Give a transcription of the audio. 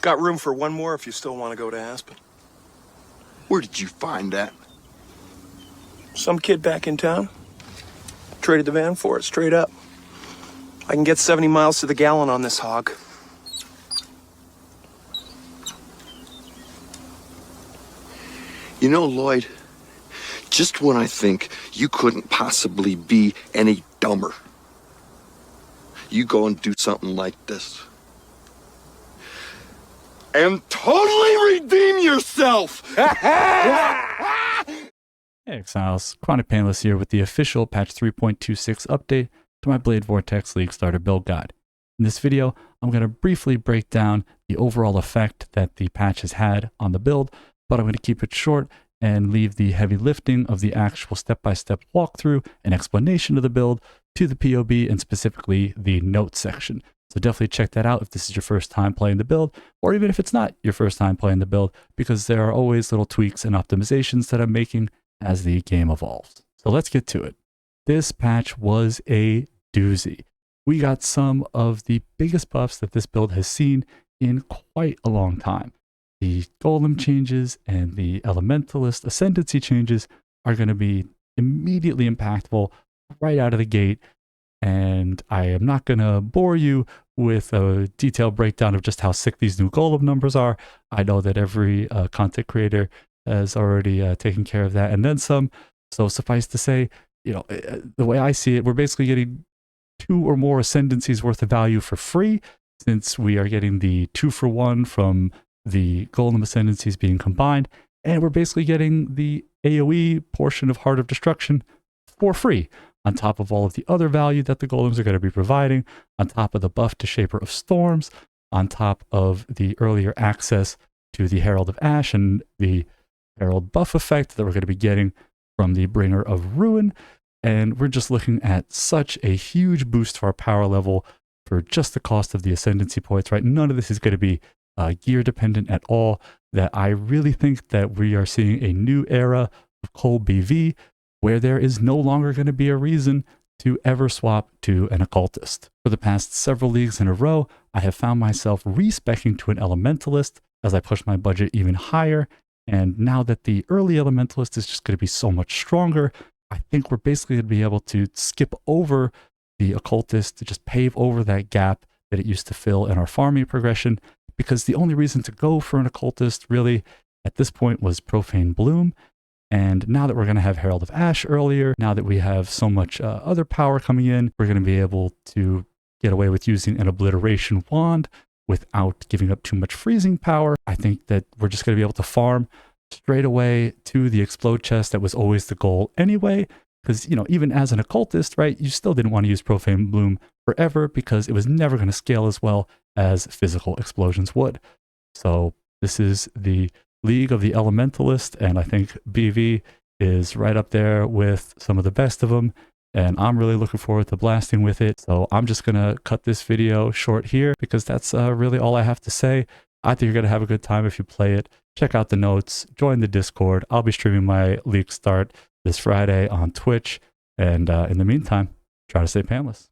Got room for one more if you still want to go to Aspen. Where did you find that? Some kid back in town. Traded the van for it, straight up. I can get 70 miles to the gallon on this hog. You know, Lloyd, just when I think you couldn't possibly be any dumber, you go and do something like this. And totally redeem yourself! Hey Exiles, Chronic Painless here with the official patch 3.26 update to my Blade Vortex League starter build guide. In this video, I'm going to briefly break down the overall effect that the patch has had on the build, but I'm going to keep it short and leave the heavy lifting of the actual step-by-step walkthrough and explanation of the build to the POB and specifically the notes section. So definitely check that out if this is your first time playing the build, or even if it's not your first time playing the build, because there are always little tweaks and optimizations that I'm making as the game evolves. So let's get to it. This patch was a doozy. We got some of the biggest buffs that this build has seen in quite a long time. The Golem changes and the Elementalist Ascendency changes are going to be immediately impactful right out of the gate. And I am not going to bore you with a detailed breakdown of just how sick these new Golem numbers are. I know that every content creator has already taken care of that and then some. So suffice to say, you know, the way I see it, we're basically getting 2 or more Ascendancies worth of value for free, since we are getting the 2-for-1 from the Golem Ascendancies being combined. And we're basically getting the AoE portion of Heart of Destruction for free, on top of all of the other value that the Golems are going to be providing, on top of the buff to Shaper of Storms, on top of the earlier access to the Herald of Ash and the Herald buff effect that we're going to be getting from the Bringer of Ruin. And we're just looking at such a huge boost to our power level for just the cost of the Ascendancy points, right? None of this is going to be gear dependent at all. That I really think that we are seeing a new era of Cole BV, where there is no longer going to be a reason to ever swap to an Occultist. For the past several leagues in a row, I have found myself respecking to an Elementalist as I push my budget even higher. And now that the early Elementalist is just going to be so much stronger, I think we're basically going to be able to skip over the Occultist, to just pave over that gap that it used to fill in our farming progression, because the only reason to go for an Occultist really at this point was Profane Bloom. And now that we're going to have Herald of Ash earlier, now that we have so much other power coming in, we're going to be able to get away with using an Obliteration Wand without giving up too much freezing power. I think that we're just going to be able to farm straight away to the Explode chest that was always the goal anyway. Because, you know, even as an Occultist, right, you still didn't want to use Profane Bloom forever because it was never going to scale as well as physical explosions would. So this is the League of the Elementalist, and I think BV is right up there with some of the best of them, and I'm really looking forward to blasting with it. So I'm just gonna cut this video short here because that's really all I have to say. I think you're gonna have a good time if you play it. Check out the notes, join the Discord. I'll be streaming my league start this Friday on Twitch, and in the meantime, try to stay painless.